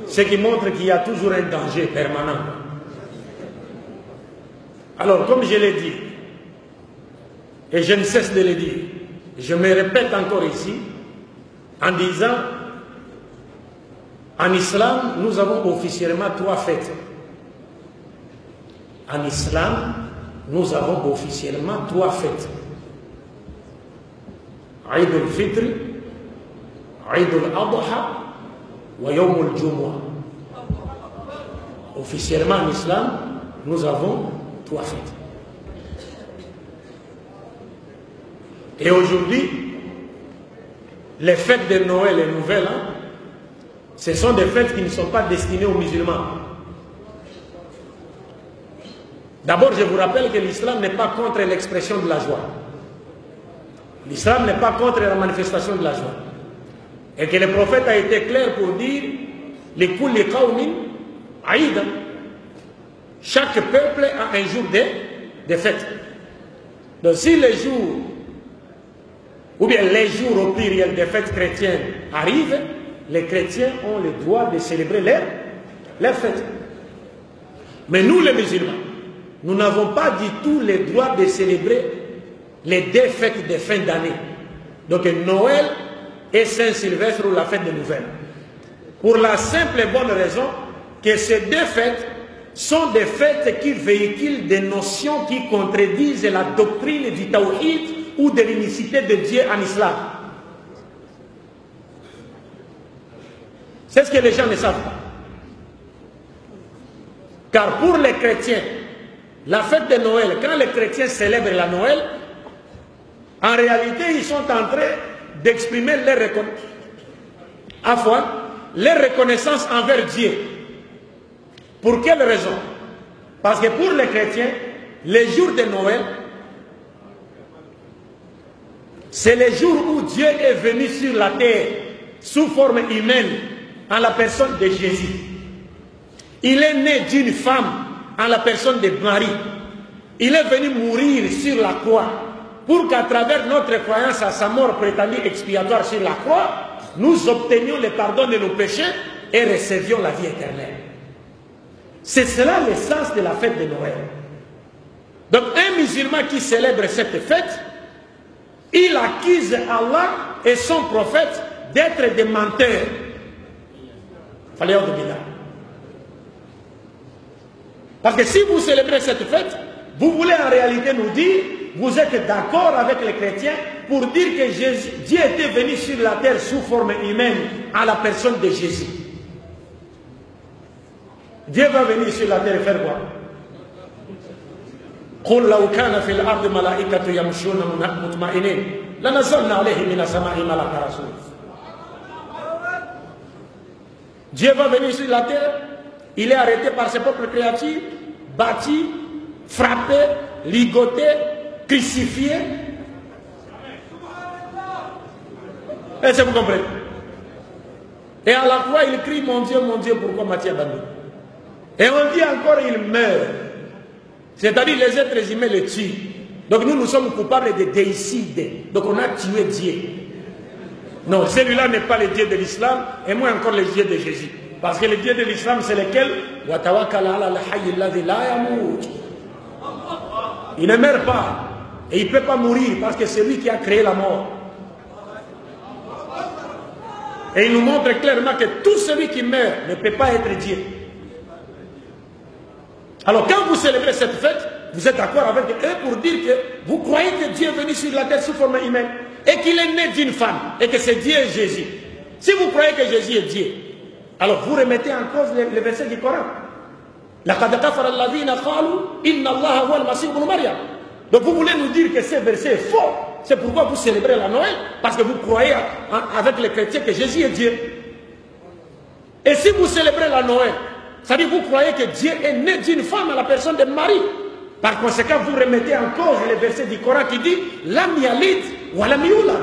Ce qui montre qu'il y a toujours un danger permanent. Alors, comme je l'ai dit, et je ne cesse de le dire, je me répète encore ici, en disant, en islam, nous avons officiellement 3 fêtes. En islam, nous avons officiellement 3 fêtes. Eid al-Fitr, Eid al-Adha, wa Yawm al-Jumu'ah. Officiellement en islam, nous avons 3 fêtes. Et aujourd'hui, les fêtes de Noël et Nouvel An, ce sont des fêtes qui ne sont pas destinées aux musulmans. D'abord, je vous rappelle que l'islam n'est pas contre l'expression de la joie. L'islam n'est pas contre la manifestation de la joie. Et que le prophète a été clair pour dire « Likulli qawmin aïda ». Chaque peuple a un jour de fête. Donc si les jours, ou bien les jours au pluriel des fêtes chrétiennes arrivent, les chrétiens ont le droit de célébrer leurs fêtes. Mais nous les musulmans, nous n'avons pas du tout le droit de célébrer les 2 fêtes de fin d'année. Donc Noël et Saint-Sylvestre ou la fête de Nouvelle. Pour la simple et bonne raison que ces 2 fêtes sont des fêtes qui véhiculent des notions qui contredisent la doctrine du Tawhid ou de l'unicité de Dieu en islam. C'est ce que les gens ne savent pas. Car pour les chrétiens, la fête de Noël, quand les chrétiens célèbrent la Noël, en réalité, ils sont en train d'exprimer leur reconnaissance envers Dieu. Pour quelle raison? Parce que pour les chrétiens, les jours de Noël, c'est le jour où Dieu est venu sur la terre sous forme humaine en la personne de Jésus. Il est né d'une femme en la personne de Marie. Il est venu mourir sur la croix pour qu'à travers notre croyance à sa mort prétendue expiatoire sur la croix, nous obtenions le pardon de nos péchés et recevions la vie éternelle. C'est cela le sens de la fête de Noël. Donc un musulman qui célèbre cette fête, il accuse Allah et son prophète d'être des menteurs. Parce que si vous célébrez cette fête, vous voulez en réalité nous dire, vous êtes d'accord avec les chrétiens pour dire que Dieu était venu sur la terre sous forme humaine à la personne de Jésus. Dieu va venir sur la terre et faire quoi? قل لو كان في الأرض ملائكة يمشون مطمئنين لنزلنا عليهم من السماء ملكا رسولا. Dieu va venir sur la terre, il est arrêté par ses propres créatures, battu, frappé, ligoté, crucifié. Est-ce que vous comprenez? Et à la fois il crie mon Dieu, pourquoi m'as-tu abandonné? Et on dit encore il meurt. C'est-à-dire les êtres humains le tuent. Donc nous sommes coupables de déicide. Donc on a tué Dieu. Non, celui-là n'est pas le Dieu de l'islam, et moins encore le Dieu de Jésus. Parce que le Dieu de l'islam, c'est lequel? Il ne meurt pas. Et il ne peut pas mourir parce que c'est lui qui a créé la mort. Et il nous montre clairement que tout celui qui meurt ne peut pas être Dieu. Alors quand vous célébrez cette fête, vous êtes d'accord avec eux pour dire que vous croyez que Dieu est venu sur la terre sous forme humaine et qu'il est né d'une femme et que c'est Dieu et Jésus. Si vous croyez que Jésus est Dieu, alors vous remettez en cause les versets du Coran. Donc vous voulez nous dire que ce verset est faux. C'est pourquoi vous célébrez la Noël, parce que vous croyez avec les chrétiens que Jésus est Dieu. Et si vous célébrez la Noël, c'est-à-dire vous croyez que Dieu est né d'une femme à la personne de Marie. Par conséquent, vous remettez en cause les versets du Coran qui dit Lam yalid wa lam yulad.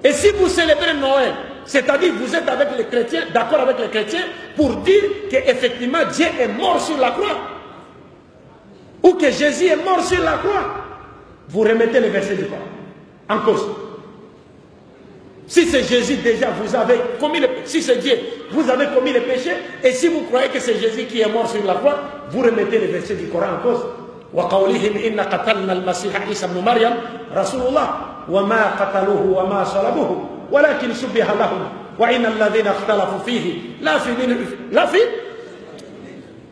Et si vous célébrez Noël, c'est-à-dire vous êtes avec les chrétiens, d'accord avec les chrétiens, pour dire qu'effectivement Dieu est mort sur la croix, ou que Jésus est mort sur la croix, vous remettez les versets du Coran en cause. Si c'est Jésus déjà, vous avez commis le péché. Si c'est Dieu, vous avez commis le péché. Et si vous croyez que c'est Jésus qui est mort sur la croix, vous remettez les versets du Coran en cause. وَقَوْلِهِمْ إِنَّ قَتَلْنَا الْمَسِيحَ عِيسَى بْنُ مَرْيَمَ رَسُولُ اللَّهِ وَمَا قَتَلُوهُ وَمَا صَلَبُوهُ وَلَكِنْ شُبِّهَ لَهُمْ وَإِنَّ الَّذِينَ اخْتَلَفُوا فِيهِ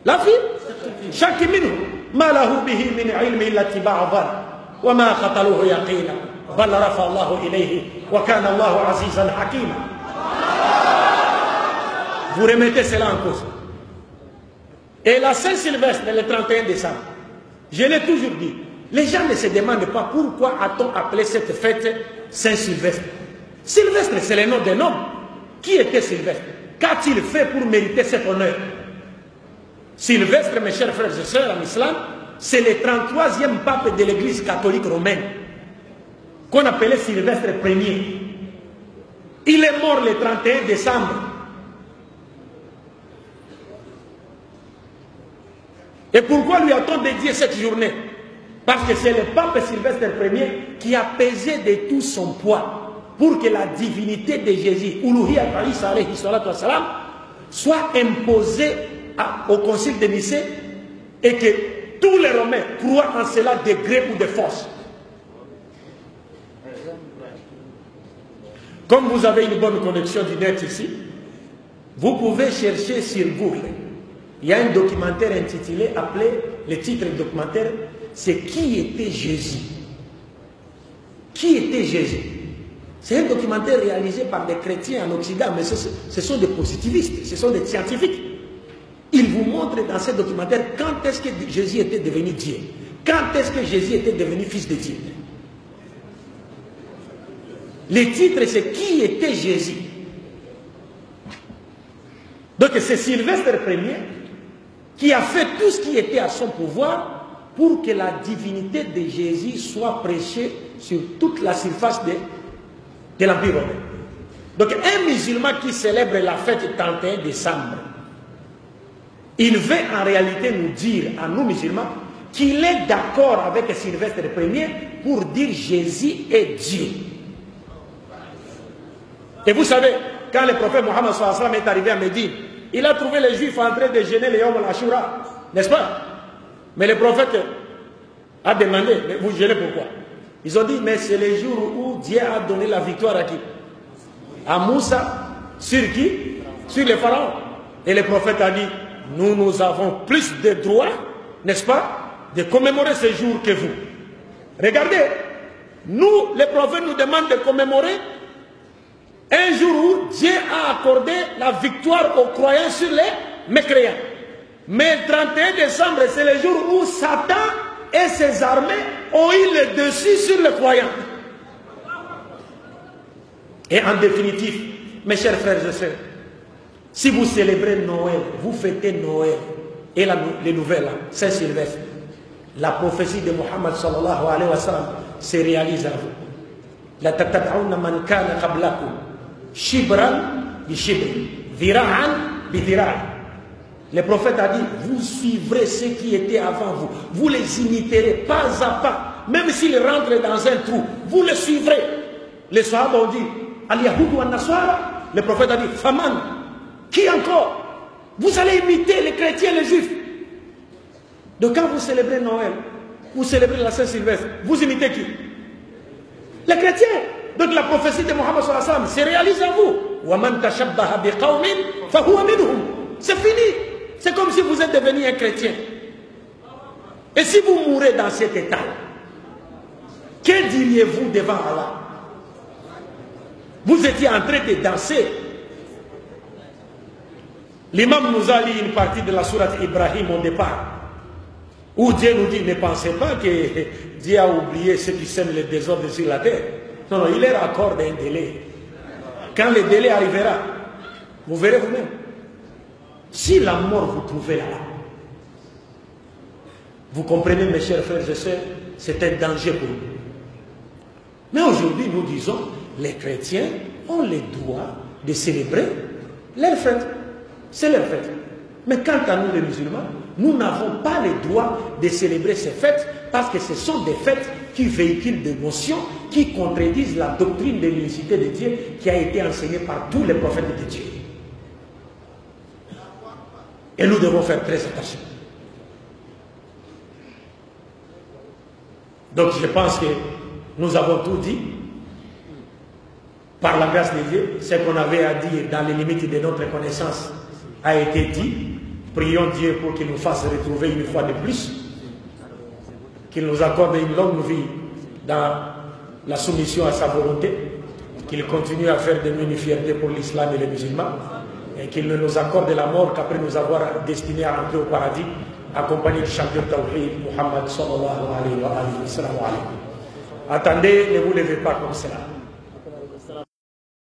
لا في شك منه ما له به من علم إلا اتباع الظن وما قتلوه يقينا بل رفع الله إليه وكان الله عزيزا حكيما. Vous remettez cela en cause. Et la Saint-Sylvestre, le 31 décembre, je l'ai toujours dit, les gens ne se demandent pas pourquoi a-t-on appelé cette fête Saint-Sylvestre. Sylvestre, c'est le nom d'un homme. Qui était Sylvestre? Qu'a-t-il fait pour mériter cet honneur? Sylvestre, mes chers frères et sœurs, en islam, c'est le 33e pape de l'église catholique romaine, qu'on appelait Sylvestre Ier. Il est mort le 31 décembre. Et pourquoi lui a-t-on dédié cette journée? Parce que c'est le pape Sylvestre Ier qui a pesé de tout son poids pour que la divinité de Jésus, Uluhiyat Isa alayhi salatu wassalam, soit imposée au concile de Nicée et que tous les Romains croient en cela de gré ou de force. Comme vous avez une bonne connexion du net ici, vous pouvez chercher sur Google. Il y a un documentaire intitulé, appelé, le titre du documentaire, c'est Qui était Jésus? Qui était Jésus? C'est un documentaire réalisé par des chrétiens en Occident, mais ce sont des positivistes, ce sont des scientifiques. Ils vous montrent dans ce documentaire quand est-ce que Jésus était devenu Dieu. Quand est-ce que Jésus était devenu fils de Dieu. Le titre, c'est Qui était Jésus? Donc c'est Sylvestre Ier qui a fait tout ce qui était à son pouvoir pour que la divinité de Jésus soit prêchée sur toute la surface de l'Empire romain. Donc un musulman qui célèbre la fête 31 décembre, il veut en réalité nous dire, à nous musulmans, qu'il est d'accord avec Sylvestre Ier pour dire Jésus est Dieu. Et vous savez, quand le prophète Mohammed sallallahu alayhi wa sallam est arrivé à Médine, il a trouvé les Juifs en train de jeûner le Yom al-Ashura, n'est-ce pas? Mais le prophète a demandé, mais vous jeûnez pourquoi? Ils ont dit, mais c'est le jour où Dieu a donné la victoire à qui? À Moussa. Sur qui? Sur les pharaons. Et le prophète a dit, nous avons plus de droits, n'est-ce pas, de commémorer ce jour que vous. Regardez, nous, le prophète nous demande de commémorer un jour où Dieu a accordé la victoire aux croyants sur les mécréants. Mais le 31 décembre, c'est le jour où Satan et ses armées ont eu le dessus sur les croyants. Et en définitive, mes chers frères et sœurs, si vous célébrez Noël, vous fêtez Noël et les nouvelles, Saint-Sylvestre, la prophétie de Mohammed sallallahu alayhi wa sallam se réalise à vous. La tatab'ouna man kana qablakum shibran bi shibr, dhira'an bi dhira'. Le prophète a dit, vous suivrez ceux qui étaient avant vous. Vous les imiterez pas à pas. Même s'ils rentrent dans un trou, vous les suivrez. Les Sahaba ont dit, Al-Yahoud wa Nasara. Le prophète a dit, Faman. Qui encore? Vous allez imiter les chrétiens, les juifs. Donc quand vous célébrez Noël, vous célébrez la Saint-Sylvestre, vous imitez qui? Les chrétiens. Donc la prophétie de Mohammed sallallahu alayhi wa sallam se réalise à vous. Wa man tashabbaha bi qawmin fa huwa minhum. C'est fini. C'est comme si vous êtes devenu un chrétien. Et si vous mourrez dans cet état, que diriez-vous devant Allah? Vous étiez en train de danser. L'imam nous a lu une partie de la sourate Ibrahim au départ, où Dieu nous dit, ne pensez pas que Dieu a oublié ceux qui sèment le désordre sur la terre. Non, non, il leur accorde un délai. Quand le délai arrivera, vous verrez vous-même. Si la mort vous trouvez là, vous comprenez, mes chers frères et sœurs, c'est un danger pour nous. Mais aujourd'hui, nous disons, les chrétiens ont le droit de célébrer leur fête. C'est leur fête. Mais quant à nous, les musulmans, nous n'avons pas le droit de célébrer ces fêtes parce que ce sont des fêtes qui véhiculent des notions qui contredisent la doctrine de l'unicité de Dieu qui a été enseignée par tous les prophètes de Dieu. Et nous devons faire très attention. Donc je pense que nous avons tout dit. Par la grâce de Dieu, ce qu'on avait à dire dans les limites de notre connaissance a été dit. Prions Dieu pour qu'il nous fasse retrouver une fois de plus, qu'il nous accorde une longue vie dans la soumission à sa volonté, qu'il continue à faire de nous une fierté pour l'islam et les musulmans, et qu'il ne nous accorde la mort qu'après nous avoir destinés à rentrer au paradis, accompagné du chanteur Tawhid, Muhammad sallallahu alayhi wa sallam. Attendez, ne vous levez pas comme cela.